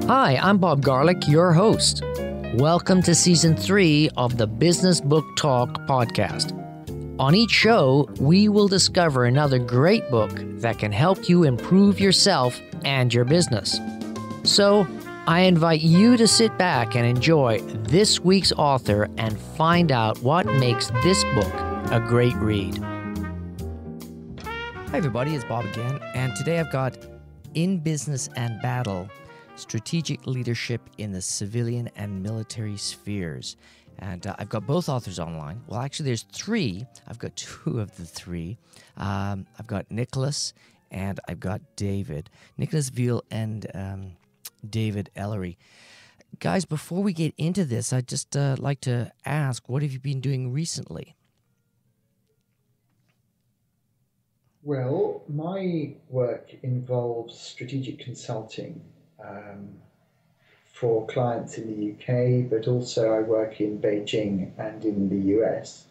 Hi, I'm Bob Garlick, your host. Welcome to Season 3 of the Business Book Talk podcast. On each show, we will discover another great book that can help you improve yourself and your business. So, I invite you to sit back and enjoy this week's author and find out what makes this book a great read. Hi everybody, it's Bob again, and today I've got In Business and Battle, Strategic Leadership in the Civilian and Military Spheres. And I've got both authors online. Well, actually, there's three. I've got two of the three. I've got Nicholas and I've got David. Nicholas Veal and David Ellery. Guys, before we get into this, I'd just like to ask, what have you been doing recently? Well, my work involves strategic consulting for clients in the UK, but also I work in Beijing and in the US.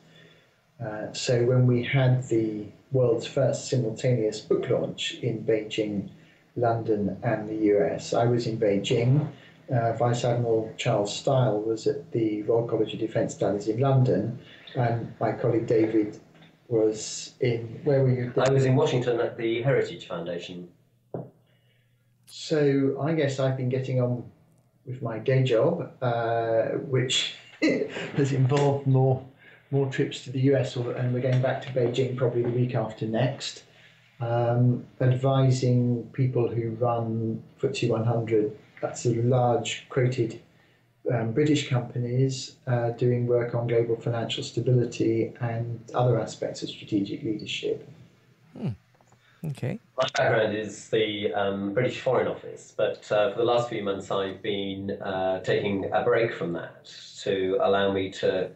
So when we had the world's first simultaneous book launch in Beijing, London and the US, I was in Beijing. Vice Admiral Charles Stile was at the Royal College of Defence Studies in London, and my colleague David was in, where were you? I was in Washington at the Heritage Foundation. So I guess I've been getting on with my day job, which has involved more trips to the US, and we're going back to Beijing probably the week after next, advising people who run FTSE 100, that's sort of large quoted British companies, doing work on global financial stability and other aspects of strategic leadership. Okay. My background is the British Foreign Office, but for the last few months I've been taking a break from that to allow me to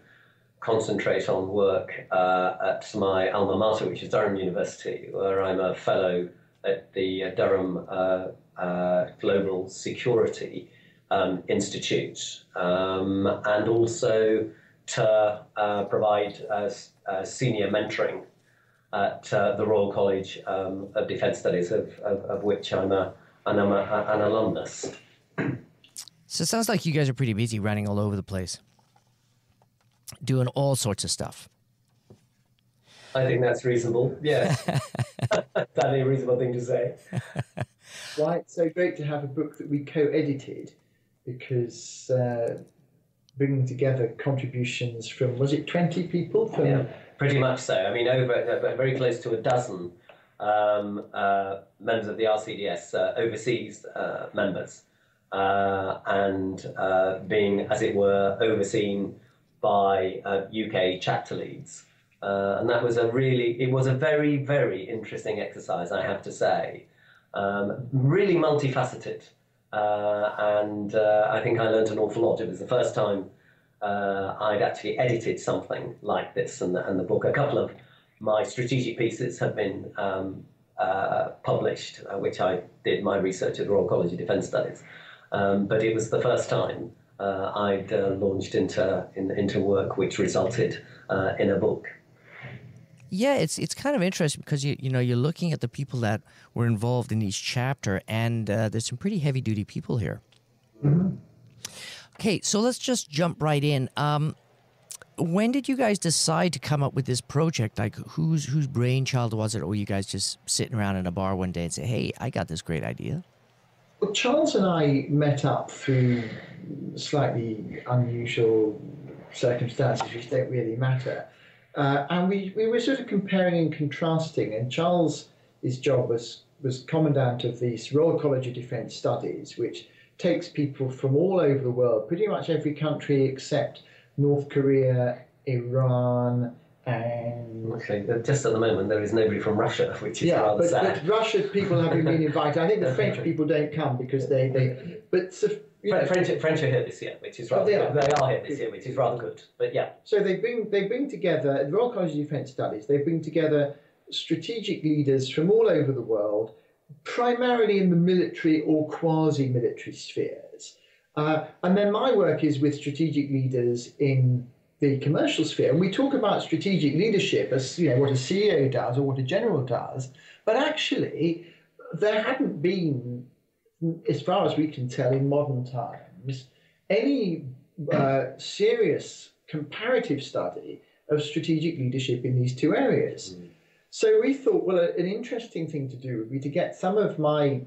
concentrate on work at my alma mater, which is Durham University, where I'm a fellow at the Durham Global Security Institute, and also to provide senior mentoring at the Royal College of Defence Studies, of which I'm an alumnus. So it sounds like you guys are pretty busy running all over the place, doing all sorts of stuff. I think that's reasonable, yes. That's a reasonable thing to say. Why it's so great to have a book that we co-edited, because bringing together contributions from, was it 20 people? From Yeah, pretty much so. I mean, very close to a dozen members of the RCDS, overseas members, and being, as it were, overseen by UK chapter leads. And that was it was a very, very interesting exercise, I have to say. Really multifaceted. And I think I learned an awful lot. It was the first time I'd actually edited something like this, and the book. A couple of my strategic pieces have been published, which I did my research at the Royal College of Defence Studies. But it was the first time I'd launched into work which resulted in a book. Yeah, it's kind of interesting because you're looking at the people that were involved in each chapter, and there's some pretty heavy duty people here. Mm-hmm. Okay, so let's just jump right in. When did you guys decide to come up with this project? Like, whose brainchild was it, or were you guys just sitting around in a bar one day and say, "Hey, I got this great idea"? Well, Charles and I met up through slightly unusual circumstances which don't really matter. And we were sort of comparing and contrasting, and Charles' job was Commandant of the Royal College of Defence Studies, which takes people from all over the world, pretty much every country except North Korea, Iran, and... Okay, just at the moment there is nobody from Russia, which is rather sad. But Russia people haven't been invited. I think the French people don't come because French are here this year, which is rather good. They are here this year, which is rather good. But yeah. So they bring together, at the Royal College of Defence Studies, they bring together strategic leaders from all over the world, primarily in the military or quasi-military spheres. And then my work is with strategic leaders in the commercial sphere. And we talk about strategic leadership as what a CEO does or what a general does, but actually there hadn't been as far as we can tell, in modern times, any serious comparative study of strategic leadership in these two areas. So we thought, well, an interesting thing to do would be to get some of my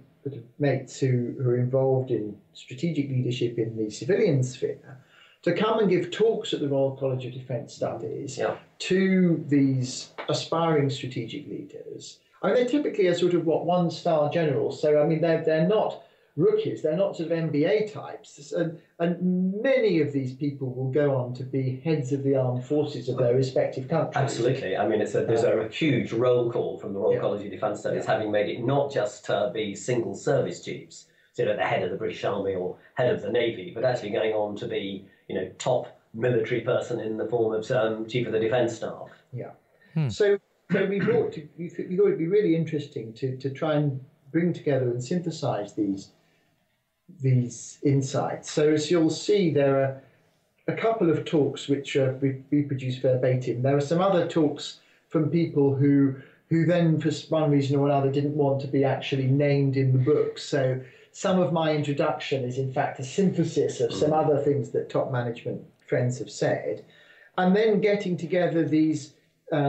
mates who are involved in strategic leadership in the civilian sphere to come and give talks at the Royal College of Defence Studies to these aspiring strategic leaders. I mean, they're typically a sort of one-star generals. So I mean, they're not rookies. They're not sort of MBA types. And many of these people will go on to be heads of the armed forces of their respective countries. Absolutely. I mean, there's a huge roll call from the Royal College of Defence Studies, having made it not just be single service chiefs, so the head of the British Army or head of the Navy, but actually going on to be, top military person in the form of Chief of the Defence Staff. So we thought it'd be really interesting to try and bring together and synthesize these insights. So as you'll see, there are a couple of talks which we produced verbatim. There are some other talks from people who then, for one reason or another, didn't want to be actually named in the book. So some of my introduction is in fact a synthesis of some other things that top management friends have said, and then getting together these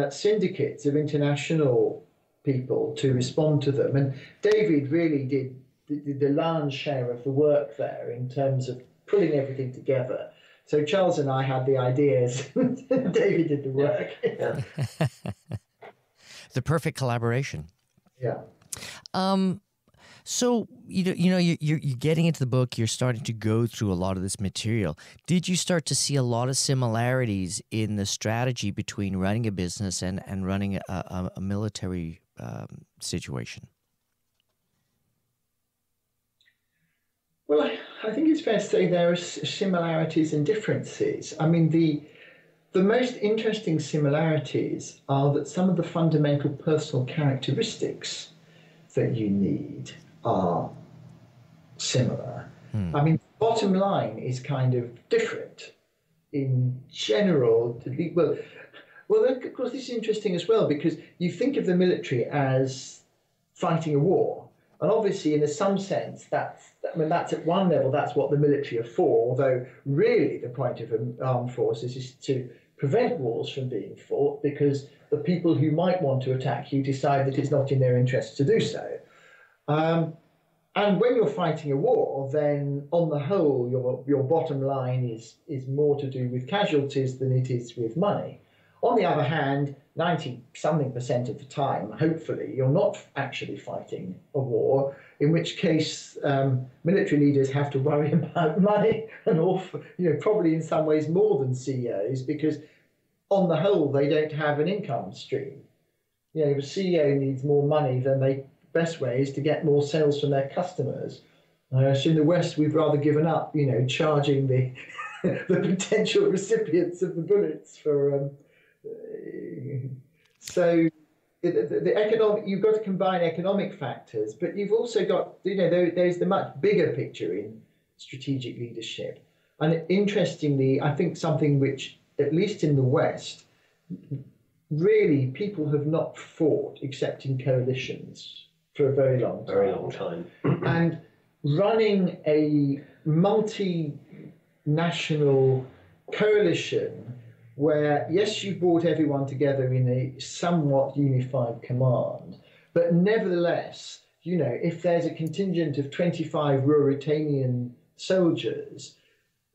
syndicates of international people to respond to them. And David really did the lion's share of the work there in terms of pulling everything together. So Charles and I had the ideas, David did the work. The perfect collaboration. Yeah. So you're getting into the book. You're starting to go through a lot of this material. Did you start to see a lot of similarities in the strategy between running a business and running a military situation? Well, I think it's fair to say there are similarities and differences. I mean, the most interesting similarities are that some of the fundamental personal characteristics that you need are similar. I mean, bottom line is kind of different in general. Well, of course, this is interesting as well, because you think of the military as fighting a war. And obviously, in some sense, that's at one level, that's what the military are for, although really the point of armed forces is to prevent wars from being fought, because the people who might want to attack you decide that it's not in their interest to do so. And when you're fighting a war, then on the whole, your bottom line is more to do with casualties than it is with money. On the other hand, 90-something% of the time, hopefully, you're not actually fighting a war, in which case military leaders have to worry about money, and probably in some ways more than CEOs, because on the whole, they don't have an income stream. If a CEO needs more money, then the best way is to get more sales from their customers. So in the West, we've rather given up, charging the the potential recipients of the bullets for. So the economic, you've got to combine economic factors, but you've also got, there's the much bigger picture in strategic leadership. And interestingly, I think something which, at least in the West, really people have not fought except in coalitions for a very long time. Very long time. And running a multinational coalition where, yes, you brought everyone together in a somewhat unified command, but nevertheless, if there's a contingent of 25 Ruritanian soldiers,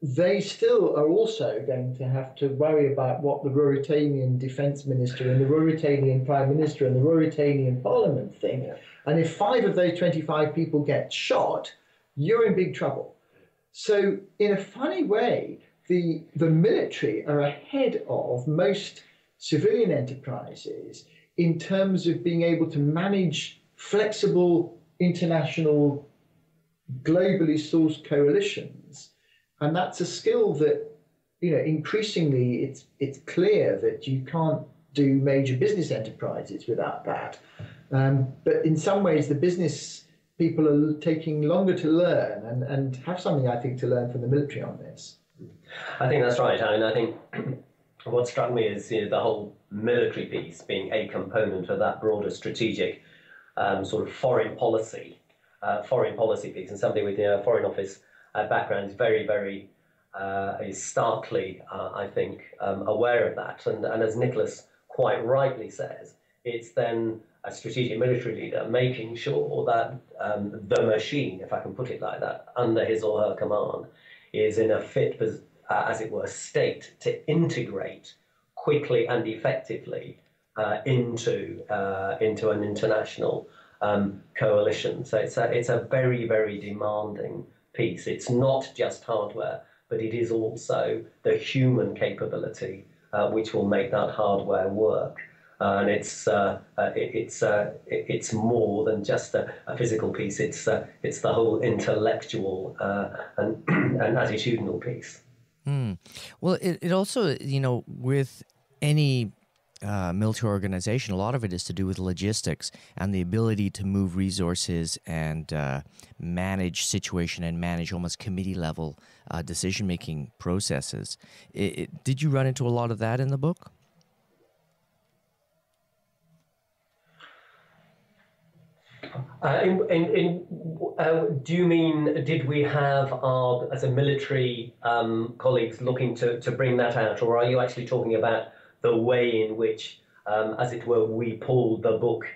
they still are also going to have to worry about what the Ruritanian defence minister and the Ruritanian prime minister and the Ruritanian parliament think. Yeah. And if 5 of those 25 people get shot, you're in big trouble. So in a funny way, the military are ahead of most civilian enterprises in terms of being able to manage flexible international, globally sourced coalitions. And that's a skill that, increasingly it's clear that you can't do major business enterprises without that. But in some ways, the business people are taking longer to learn and have something, I think, to learn from the military on this. I think that's right. I think what struck me is the whole military piece being a component of that broader strategic sort of foreign policy foreign policy piece, and somebody with a foreign office background is is starkly, I think, aware of that. And as Nicholas quite rightly says, it's then a strategic military leader making sure that the machine, if I can put it like that, under his or her command, is in a fit, as it were, state to integrate quickly and effectively into an international coalition. So it's a very, very demanding piece. It's not just hardware, but it is also the human capability which will make that hardware work. And it's more than just a physical piece. It's the whole intellectual and attitudinal piece. Well, it also, with any military organization, a lot of it is to do with logistics and the ability to move resources and manage situation and manage almost committee level decision-making processes. Did you run into a lot of that in the book? Do you mean, did we have our, as a military colleagues looking to bring that out, or are you actually talking about the way in which, as it were, we pulled the book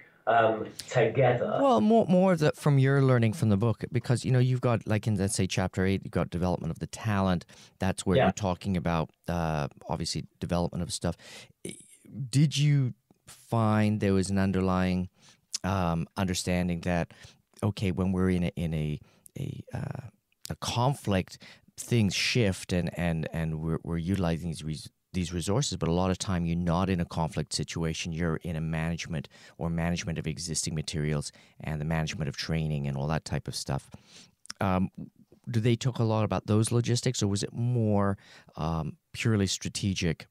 together? Well, more of that from your learning from the book, because you've got, like in, let's say, chapter 8, you've got development of the talent. That's where you're talking about obviously development of stuff. Did you find there was an underlying understanding that, okay, when we're in a conflict, things shift and we're utilizing these resources, but a lot of time you're not in a conflict situation. You're in a management of existing materials and the management of training and all that type of stuff. Do they talk a lot about those logistics, or was it more purely strategic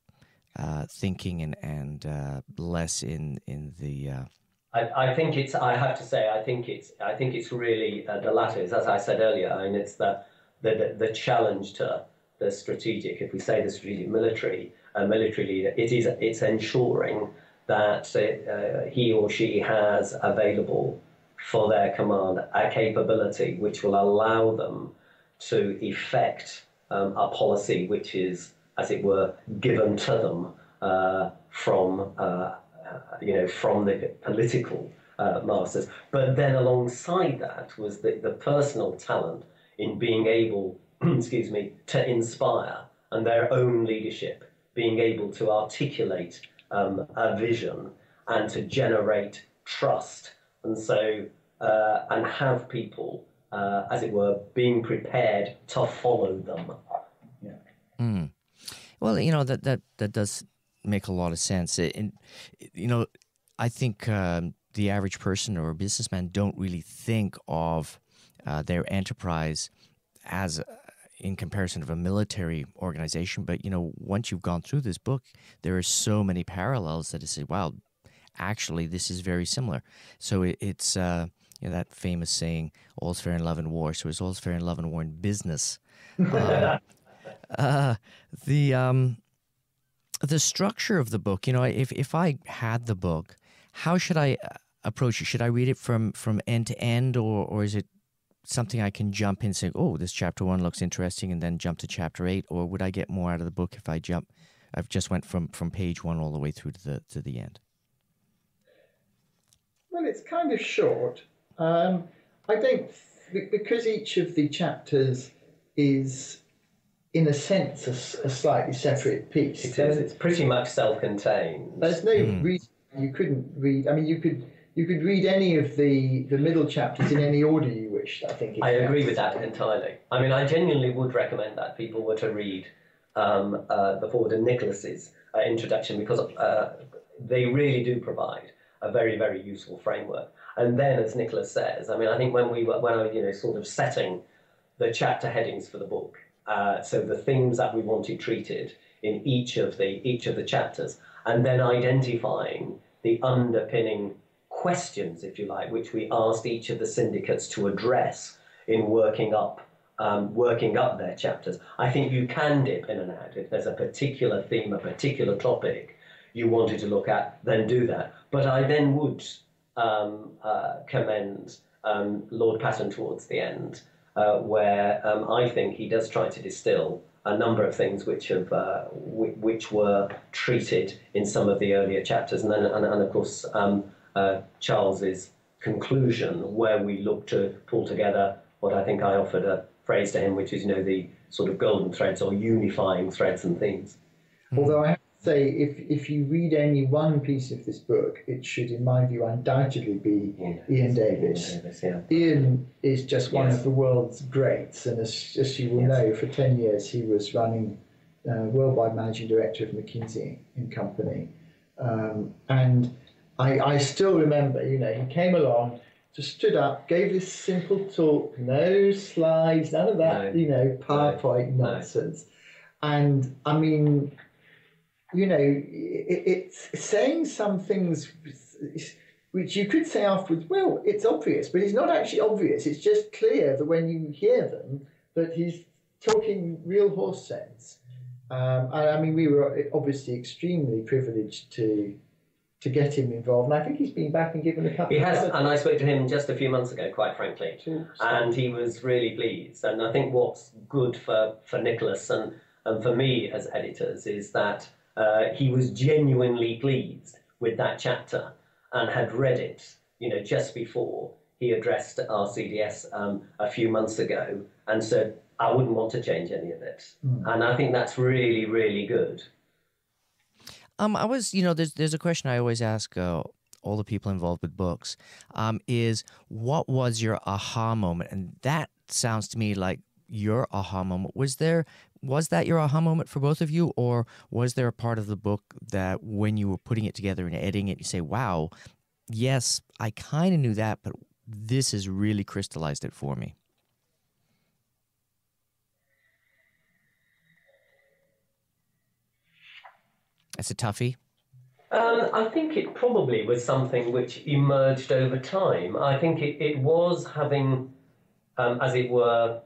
thinking and less in the I think it's. I have to say, I think it's really the latter. As I said earlier, I mean, it's the challenge to the strategic. If we say the strategic military leader, it's ensuring that he or she has available for their command a capability which will allow them to effect a policy which is, as it were, given to them from the political masters. But then alongside that was the personal talent in being able, to inspire, and their own leadership, being able to articulate a vision and to generate trust, and so and have people, as it were, being prepared to follow them. Yeah. Well, that does make a lot of sense. I think the average person or businessman don't really think of their enterprise as in comparison of a military organization. But, once you've gone through this book, there are so many parallels that it says, wow, actually, this is very similar. So it's, that famous saying, all's fair in love and war. So it's all's fair in love and war in business. The structure of the book, if I had the book, how should I approach it? Should I read it from end to end, or is it something I can jump in and say, oh, this chapter 1 looks interesting, and then jump to chapter 8? Or would I get more out of the book if I've just went from page 1 all the way through to the end? Well, it's kind of short. I think because each of the chapters is, in a sense, a slightly separate piece. It's pretty much self-contained. There's no reason you couldn't read. I mean, you could read any of the middle chapters in any order you wished. I think. I agree with that entirely. I mean, I genuinely would recommend that people were to read the Ford and Nicholas's introduction, because they really do provide a very, very useful framework. And then, as Nicholas says, I mean, I think when I was sort of setting the chapter headings for the book. So the themes that we wanted treated in each of the chapters, and then identifying the underpinning questions, if you like, which we asked each of the syndicates to address in working up their chapters. I think you can dip in and out. If there's a particular theme, a particular topic you wanted to look at, then do that. But I then would commend Lord Patton towards the end, where I think he does try to distill a number of things which have which were treated in some of the earlier chapters, and then and of course Charles's conclusion, where we look to pull together what I think I offered a phrase to him, which is, you know, the sort of golden threads or unifying threads and themes. Although I have to say, if you read any one piece of this book, it should, in my view, undoubtedly be Ian Davis. Ian is just one of the world's greats, and as you will know, for 10 years he was running worldwide managing director of McKinsey and Company, and I still remember, you know, he came along, just stood up, gave this simple talk, no slides, none of that, you know, PowerPoint nonsense. And I mean, you know, it's saying some things which you could say afterwards, well, it's obvious, but it's not actually obvious. It's just clear that when you hear them, that he's talking real horse sense. And I mean, we were obviously extremely privileged to get him involved. And I think he's been back and given a couple He has, and I spoke to him just a few months ago, quite frankly, and he was really pleased. And I think what's good for Nicholas and for me as editors is that he was genuinely pleased with that chapter and had read it, you know, just before he addressed our CDS a few months ago, and said, I wouldn't want to change any of it. And I think that's really, really good. I was, you know, there's a question I always ask all the people involved with books, is what was your aha moment? And that sounds to me like your aha moment. Was that your aha moment for both of you, or was there a part of the book that when you were putting it together and editing it, you say, wow, yes, I kind of knew that, but this has really crystallized it for me? That's a toughie. I think it probably was something which emerged over time. I think it was having, as it were,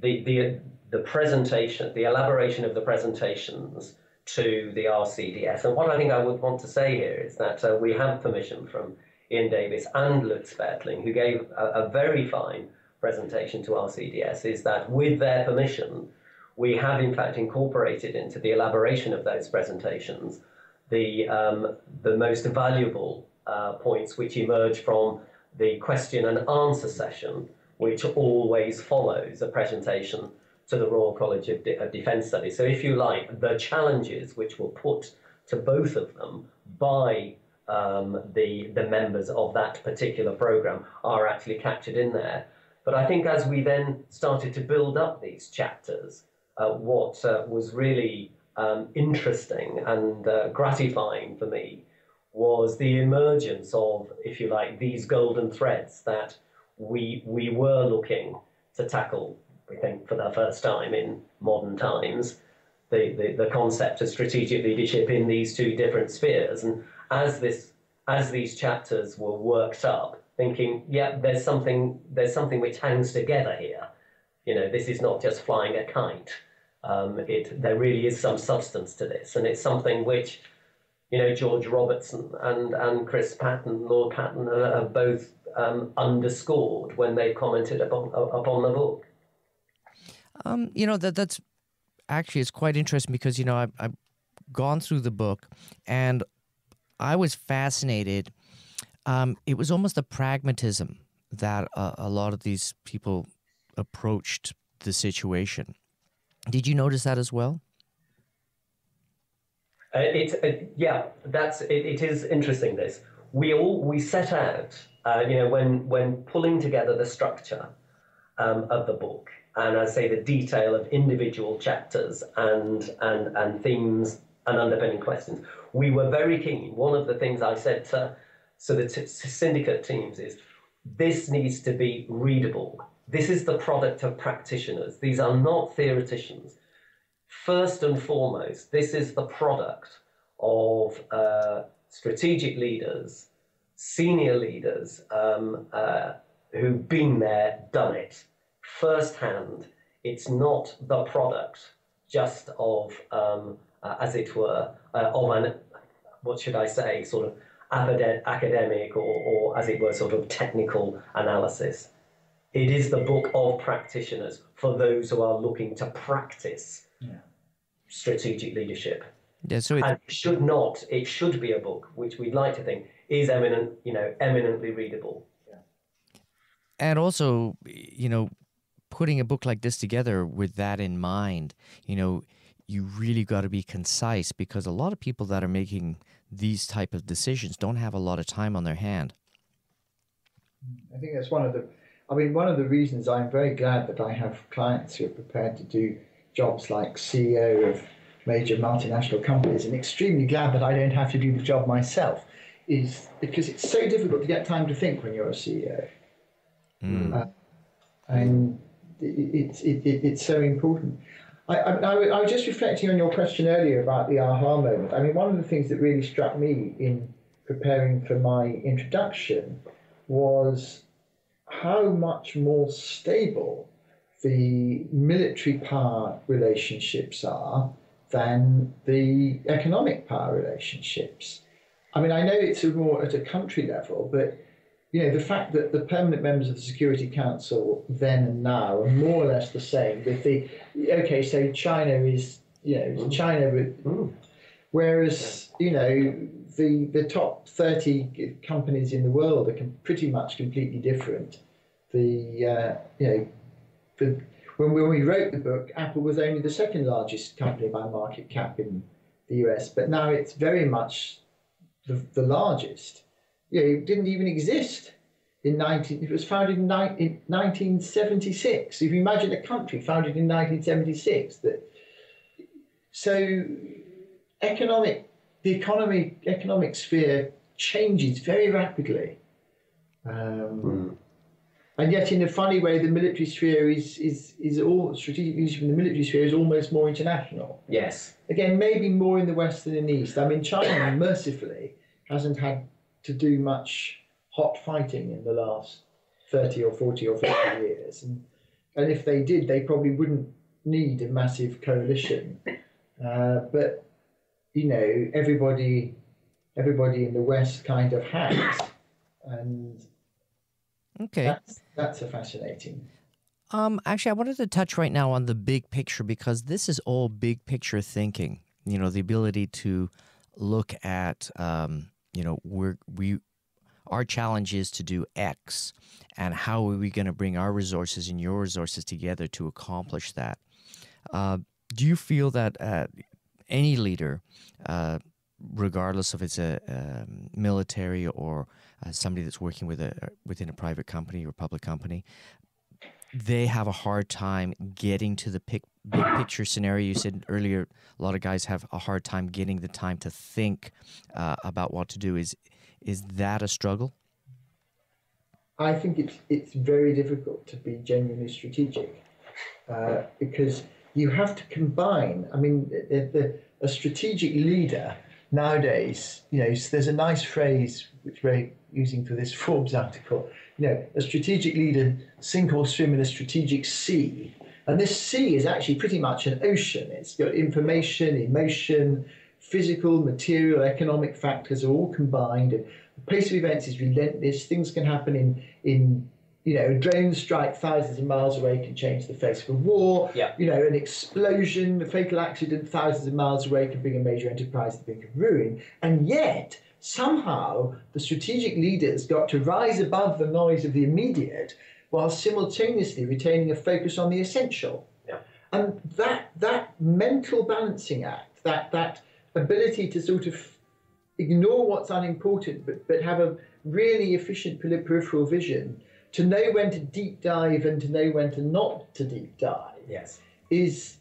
the presentation, the elaboration of the presentations to the RCDS. And what I think I would want to say here is that we have permission from Ian Davis and Lutz Bertling, who gave a very fine presentation to RCDS, is that with their permission, we have in fact incorporated into the elaboration of those presentations the most valuable points which emerge from the question and answer session, which always follows a presentation to the Royal College of Defence Studies. So if you like, the challenges which were put to both of them by the members of that particular programme are actually captured in there. But I think as we then started to build up these chapters, what was really interesting and gratifying for me was the emergence of, if you like, these golden threads that we were looking to tackle, we think, for the first time in modern times, the concept of strategic leadership in these two different spheres. And as these chapters were worked up, thinking, yeah, there's something which hangs together here. You know, this is not just flying a kite. There really is some substance to this, and it's something which, you know, George Robertson and Chris Patton, Lord Patton, have both underscored when they commented upon the book. You know, that's actually, it's quite interesting because, you know, I've gone through the book and I was fascinated. It was almost a pragmatism that a lot of these people approached the situation. Did you notice that as well? Yeah, it is interesting. This we set out, you know, when pulling together the structure of the book, and I say the detail of individual chapters and themes and underpinning questions. We were very keen. One of the things I said to the syndicate teams is, this needs to be readable. This is the product of practitioners. These are not theoreticians. First and foremost, this is the product of strategic leaders, senior leaders who've been there, done it firsthand. It's not the product just of, as it were, of an, what should I say, sort of academic or, as it were, sort of technical analysis. It is the book of practitioners for those who are looking to practice strategic leadership. Yeah, so and it should be a book which we'd like to think is eminently readable. And also, putting a book like this together with that in mind, you really got to be concise, because a lot of people that are making these type of decisions don't have a lot of time on their hand. I think that's one of the reasons I'm very glad that I have clients who are prepared to do jobs like CEO of major multinational companies, and extremely glad that I don't have to do the job myself, is because it's so difficult to get time to think when you're a CEO. And it's so important. I was just reflecting on your question earlier about the aha moment. I mean, one of the things that really struck me in preparing for my introduction was how much more stable the military power relationships are than the economic power relationships. I mean, I know it's more at a country level, but the fact that the permanent members of the Security Council then and now are more or less the same. So China is, China, whereas, the top 30 companies in the world are pretty much completely different. When we wrote the book, Apple was only the second largest company by market cap in the US, but now it's very much the largest. It didn't even exist it was founded in 1976. If you imagine a country founded in 1976, the economic sphere changes very rapidly. And yet, in a funny way, the military sphere is all strategic leadership in the military sphere is almost more international. Yes. Again, maybe more in the West than in the East. I mean, China, mercifully, hasn't had to do much hot fighting in the last 30 or 40 or 50 years. And if they did, they probably wouldn't need a massive coalition. But, everybody in the West kind of has. And okay, that's a fascinating. Actually, I wanted to touch right now on the big picture, because this is all big picture thinking. The ability to look at, our challenge is to do X, and how are we going to bring our resources and your resources together to accomplish that? Do you feel that any leader, regardless if it's a military or somebody that's working within a private company or public company, they have a hard time getting to the big picture scenario? You said earlier a lot of guys have a hard time getting the time to think about what to do. Is that a struggle? I think it's very difficult to be genuinely strategic because you have to combine. I mean, a strategic leader nowadays, there's a nice phrase which we're using for this Forbes article. A strategic leader sink or swim in a strategic sea. And this sea is actually pretty much an ocean. It's got information, emotion, physical, material, economic factors are all combined. And the pace of events is relentless. Things can happen in a drone strike thousands of miles away can change the face of a war. Yeah. An explosion, a fatal accident thousands of miles away can bring a major enterprise to the brink of ruin. And yet, somehow, the strategic leader's got to rise above the noise of the immediate while simultaneously retaining a focus on the essential. Yeah. And that mental balancing act, that ability to sort of ignore what's unimportant but have a really efficient peripheral vision, to know when to deep dive and to know when to not to deep dive, yes, is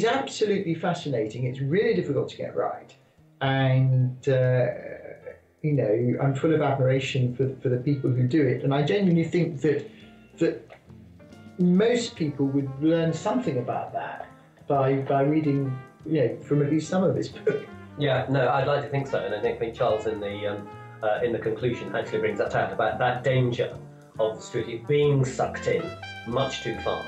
absolutely fascinating. It's really difficult to get right. And I'm full of admiration for the people who do it. And I genuinely think that most people would learn something about that by reading, from at least some of this book. Yeah, no, I'd like to think so, and I think Charles in the conclusion actually brings that out about that danger of the strategy being sucked in much too far.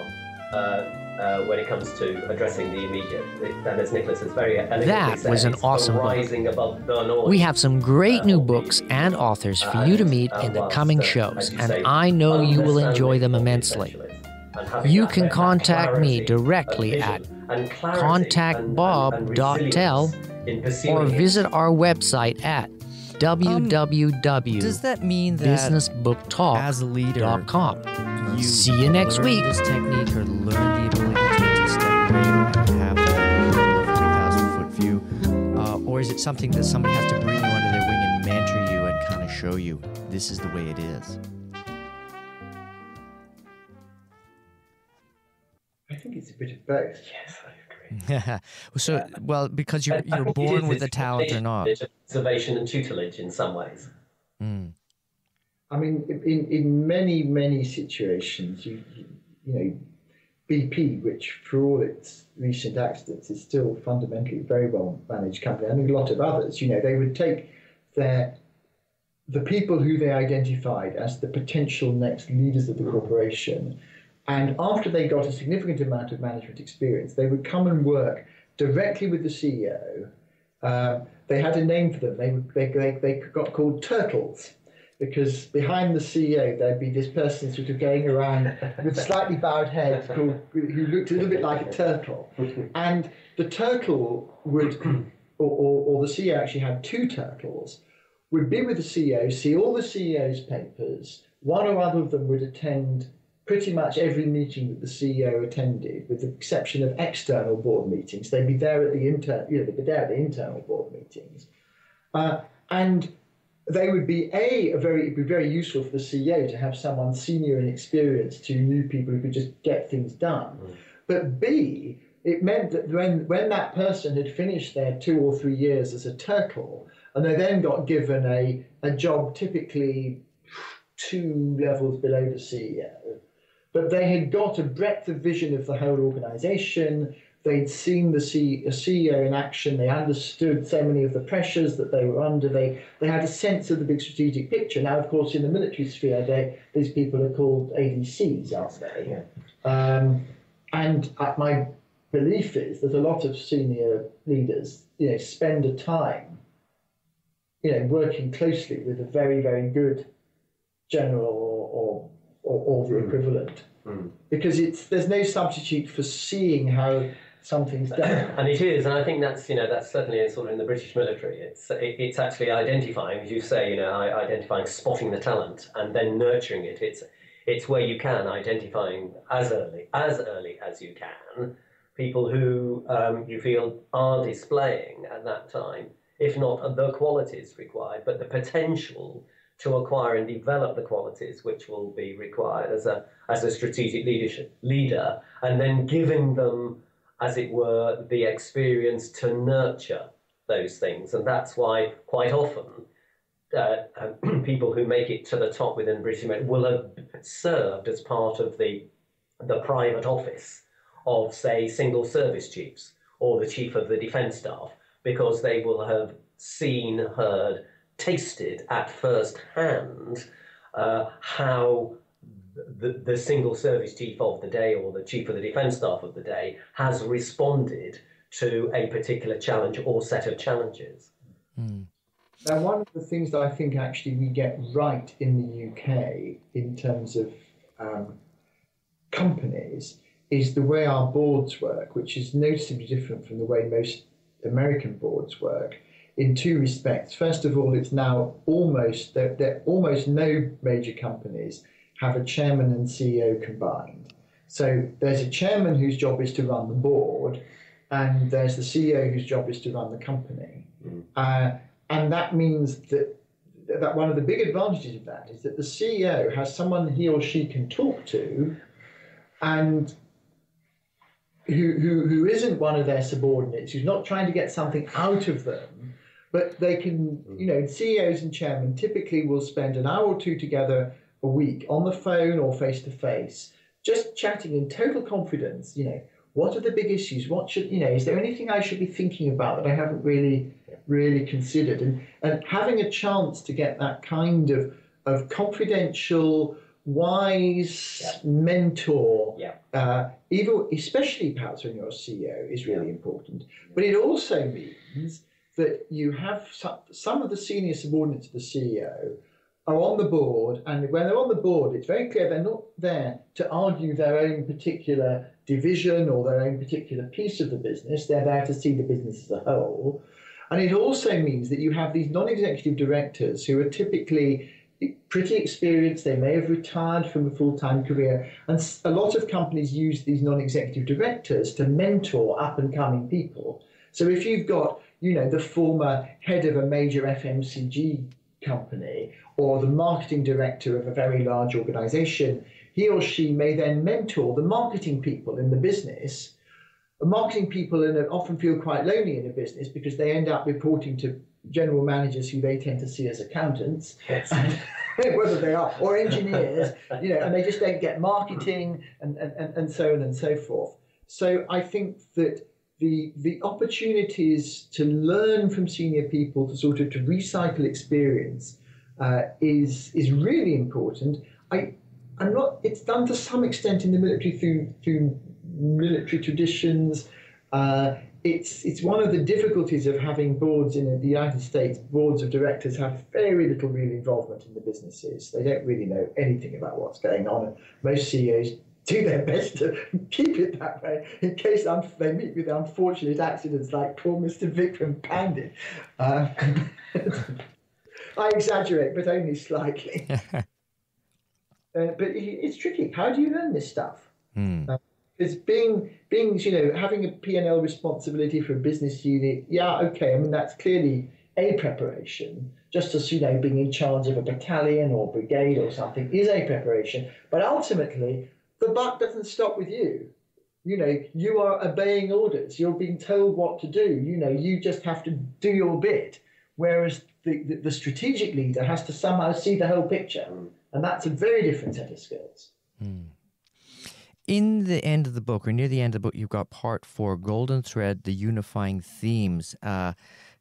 when it comes to addressing the immediate. And as Nicholas has very elegantly That said, was an it's awesome book. rising above the noise. We have some great new books and authors for you to meet in the coming shows, and I know you will enjoy them immensely. You can contact me directly at contactbob.tel or visit our website at Does that mean that as a leader, www.businessbooktalk.com. you See you next learn week. this technique or learn the ability to step away and have that 3,000-foot view? Or is it something that somebody has to bring you under their wing and mentor you and kind of show you this is the way it is? I think it's a bit of both. Yes, I agree. So, well, because I you're think it born is. with It's the talent or not. It's observation and tutelage in some ways. Mm. I mean, in many situations, you know, BP, which for all its recent accidents is still fundamentally a very well managed company, and a lot of others, you know, they would take the people who they identified as the potential next leaders of the corporation, and after they got a significant amount of management experience, they would come and work directly with the CEO. They had a name for them. They got called turtles, because behind the CEO there'd be this person sort of going around with slightly bowed head who looked a little bit like a turtle. And the turtle would, or the CEO actually had two turtles, would be with the CEO, see all the CEO's papers. One or other of them would attend pretty much every meeting that the CEO attended, with the exception of external board meetings. They'd be there at the they'd be there at the internal board meetings, and they would be it'd be very useful for the CEO to have someone senior and experienced to new people who could just get things done. But B, it meant that when that person had finished their 2 or 3 years as a turtle, and they then got given a job typically 2 levels below the CEO, but they had got a breadth of vision of the whole organization. They'd seen the CEO in action. They understood so many of the pressures that they were under. They had a sense of the big strategic picture. Now, of course, in the military sphere, these people are called ADCs, aren't they? Yeah. And my belief is that a lot of senior leaders, you know, spend a time, you know, working closely with a very, very good general or the equivalent, because there's no substitute for seeing how something's done. And it is, and I think that's certainly sort of in the British military. It's actually identifying, as you say, identifying, spotting the talent, and then nurturing it. It's where you can, identifying as early as you can people who you feel are displaying at that time, if not the qualities required, but the potential to acquire and develop the qualities which will be required as a strategic leader, and then giving them, as it were, the experience to nurture those things. And that's why quite often people who make it to the top within the British military will have served as part of the private office of, say, single service chiefs or the chief of the defence staff, because they will have seen, heard, tasted at first hand how the single service chief of the day or the chief of the defence staff of the day has responded to a particular challenge or set of challenges. Now, one of the things that I think actually we get right in the UK in terms of companies is the way our boards work, which is noticeably different from the way most American boards work, in 2 respects. First of all, it's now almost no major companies have a chairman and CEO combined. So there's a chairman whose job is to run the board, and there's the CEO whose job is to run the company. And that means that one of the big advantages of that is that the CEO has someone he or she can talk to, and who isn't one of their subordinates, who's not trying to get something out of them, but they can, you know, CEOs and chairmen typically will spend an hour or 2 together a week on the phone or face to face, just chatting in total confidence. You know, what are the big issues? What should, you know, is there anything I should be thinking about that I haven't really considered? And having a chance to get that kind of confidential, wise Yeah. mentor, Yeah. even especially perhaps when you're a CEO, is really important. But it also means that you have some of the senior subordinates of the CEO are on the board, and when they're on the board, it's very clear they're not there to argue their own particular division or their own particular piece of the business. They're there to see the business as a whole. And it also means that you have these non-executive directors who are typically pretty experienced. They may have retired from a full-time career, and a lot of companies use these non-executive directors to mentor up-and-coming people. So if you've got, the former head of a major FMCG company or the marketing director of a very large organization, he or she may then mentor the marketing people in the business. Marketing people often feel quite lonely in a business because they end up reporting to general managers who they tend to see as accountants, Yes. whether they are, or engineers, and they just don't get marketing and so on and so forth. So I think that the opportunities to learn from senior people, to recycle experience, is really important. It's done to some extent in the military through military traditions. It's one of the difficulties of having boards in the United States. Boards of directors have very little real involvement in the businesses. They don't really know anything about what's going on. And most CEOs do their best to keep it that way in case they meet with unfortunate accidents like poor Mr. Vikram Pandit. I exaggerate, but only slightly. But it's tricky. How do you learn this stuff? Because being having a P&L responsibility for a business unit, that's clearly a preparation. Just as being in charge of a battalion or brigade or something is a preparation. But ultimately, the buck doesn't stop with you. You are obeying orders. You're being told what to do. You just have to do your bit. Whereas the strategic leader has to somehow see the whole picture. And that's a very different set of skills. In the end of the book, or near the end of the book, you've got part 4, Golden Thread, the Unifying Themes,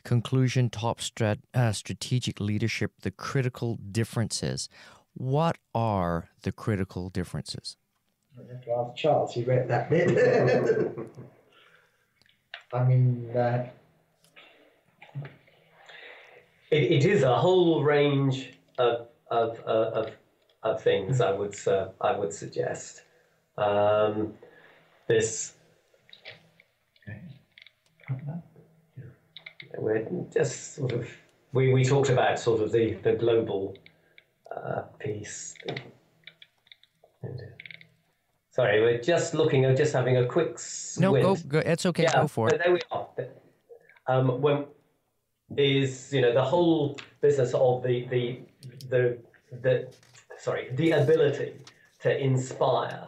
conclusion, top strategic leadership, the critical differences. What are the critical differences? I have to ask Charles, he read that bit. It is a whole range of things. I would suggest. This. We're just we talked about the global piece. Sorry, we're just having a quick squint. No, go. It's okay. Yeah, go for it. There we are. The whole business of the ability to inspire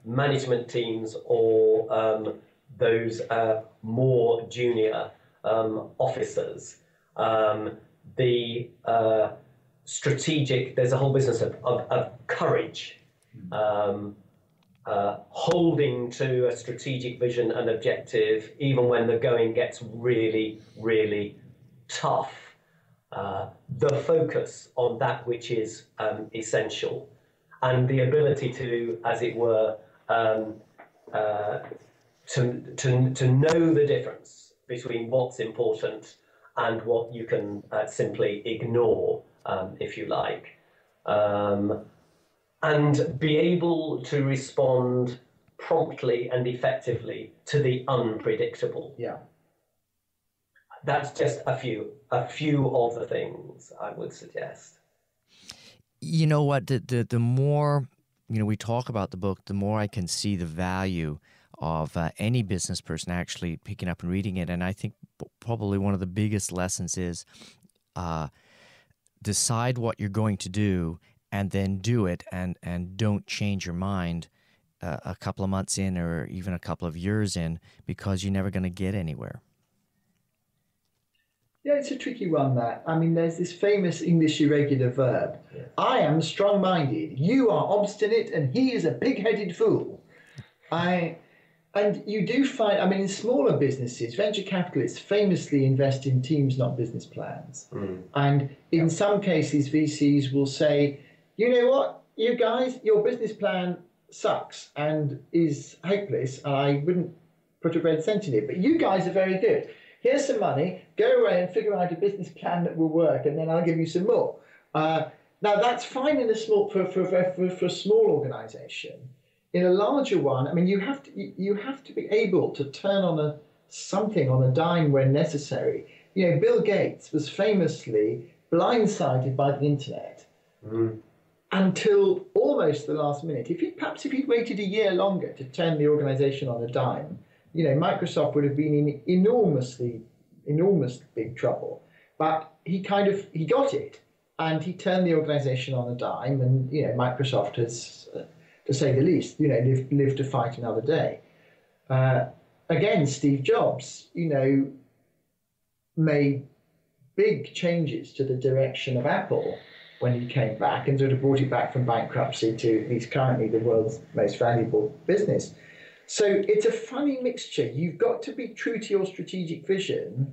management teams or those more junior officers. There's a whole business of courage, holding to a strategic vision and objective, even when the going gets really, really tough. The focus on that which is essential, and the ability to, as it were, to know the difference between what's important and what you can simply ignore, if you like, and be able to respond promptly and effectively to the unpredictable. Yeah. That's just a few of the things I would suggest. You know what? The more we talk about the book, the more I can see the value of any business person actually picking up and reading it. And I think probably one of the biggest lessons is decide what you're going to do and then do it, and don't change your mind a couple of months in or even a couple of years in, because you're never going to get anywhere. Yeah, it's a tricky one, that. There's this famous English irregular verb. Yeah. I am strong-minded, you are obstinate, and he is a pig-headed fool. And you do find, in smaller businesses, venture capitalists famously invest in teams, not business plans. And in some cases, VCs will say, you know what, you guys, your business plan sucks and is hopeless. I wouldn't put a red cent in it, but you guys are very good. Here's some money. Go away and figure out a business plan that will work, and then I'll give you some more. Now that's fine in a small for a small organisation. In a larger one, I mean, you have to be able to turn on something on a dime when necessary. You know, Bill Gates was famously blindsided by the internet until almost the last minute. If he'd waited a year longer to turn the organisation on a dime, you know, Microsoft would have been in enormous big trouble. But he got it, and he turned the organisation on a dime, and you know, Microsoft has, to say the least, you know, lived to fight another day. Again, Steve Jobs, you know, made big changes to the direction of Apple when he came back, and sort of brought it back from bankruptcy to he's currently the world's most valuable business. So it's a funny mixture. You've got to be true to your strategic vision.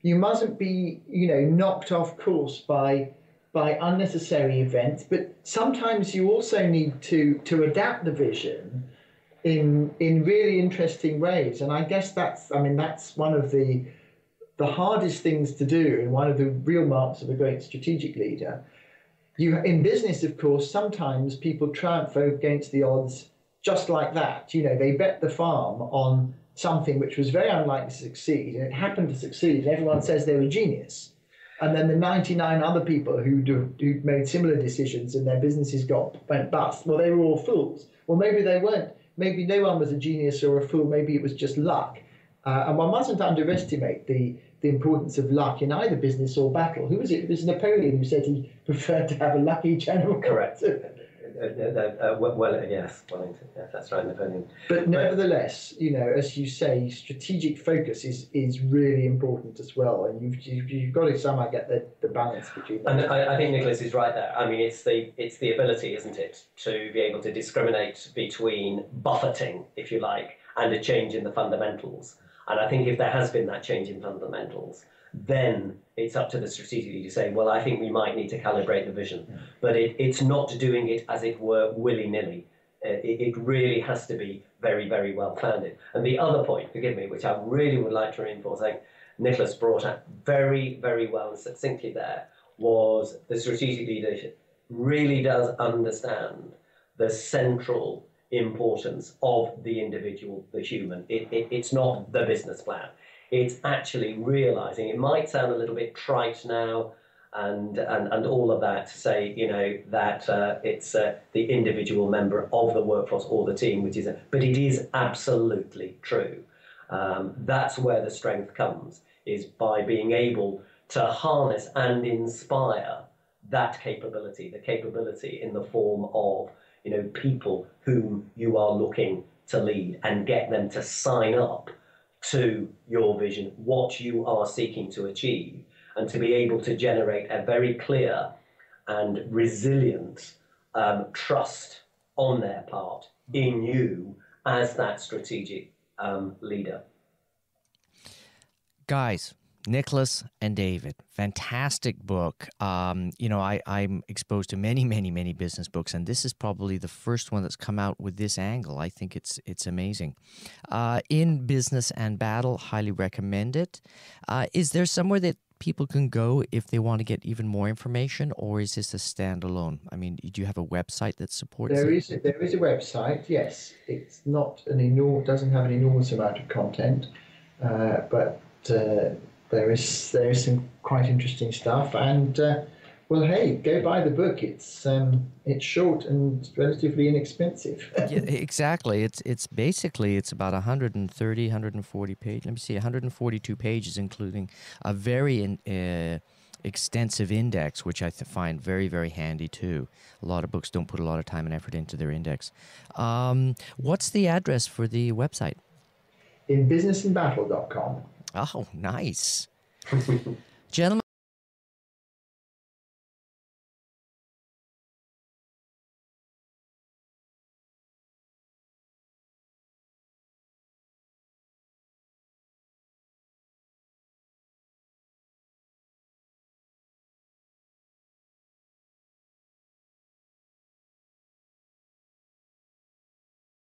You mustn't be, you know, knocked off course by unnecessary events, but sometimes you also need to adapt the vision in really interesting ways. And I guess that's one of the hardest things to do, and one of the real marks of a great strategic leader. In business, of course, sometimes people triumph against the odds just like that. You know, they bet the farm on something which was very unlikely to succeed, and it happened to succeed, and everyone says they're a genius. And then the 99 other people who'd made similar decisions and their businesses went bust, well, they were all fools. Well, maybe they weren't. Maybe no one was a genius or a fool. Maybe it was just luck. And one mustn't underestimate the importance of luck in either business or battle. Who was it? It was Napoleon who said he preferred to have a lucky general. Correct. Wellington. Yes, that's right, Napoleon. But nevertheless, you know, as you say, strategic focus is really important as well, and you've got to somehow get the balance between them. And I think Nicholas is right there. I mean, it's the ability, isn't it, to be able to discriminate between buffeting, if you like, and a change in the fundamentals. And I think if there has been that change in fundamentals, then it's up to the strategic leader to say, well, I think we might need to calibrate the vision. Yeah. But it's not doing it, as it were, willy-nilly. It really has to be very, very well founded. And the other point, forgive me, which I really would like to reinforce, I think Nicholas brought out very, very well and succinctly there, was the strategic leadership really does understand the central importance of the individual, the human. It's not the business plan. It's actually realizing, it might sound a little bit trite now and all of that to say, you know, that it's the individual member of the workforce or the team, but it is absolutely true. That's where the strength comes, is by being able to harness and inspire that capability, the capability in the form of, you know, people whom you are looking to lead, and get them to sign up to your vision, what you are seeking to achieve, and to be able to generate a very clear and resilient trust on their part in you as that strategic leader. Guys, Nicholas and David, fantastic book. You know, I'm exposed to many, many, many business books, and this is probably the first one that's come out with this angle. I think it's amazing. In Business and Battle, highly recommend it. Is there somewhere that people can go if they want to get even more information, or is this a standalone? I mean, do you have a website that supports it? There is a website, yes. It's not doesn't have an enormous amount of content, but there is some quite interesting stuff, and well, hey, go buy the book. It's short and relatively inexpensive. Yeah, exactly. It's basically about 130, 140 pages. Let me see, 142 pages, including a very extensive index, which I find very, very handy too. A lot of books don't put a lot of time and effort into their index. What's the address for the website? In businessandbattle.com. Oh, nice. Gentlemen.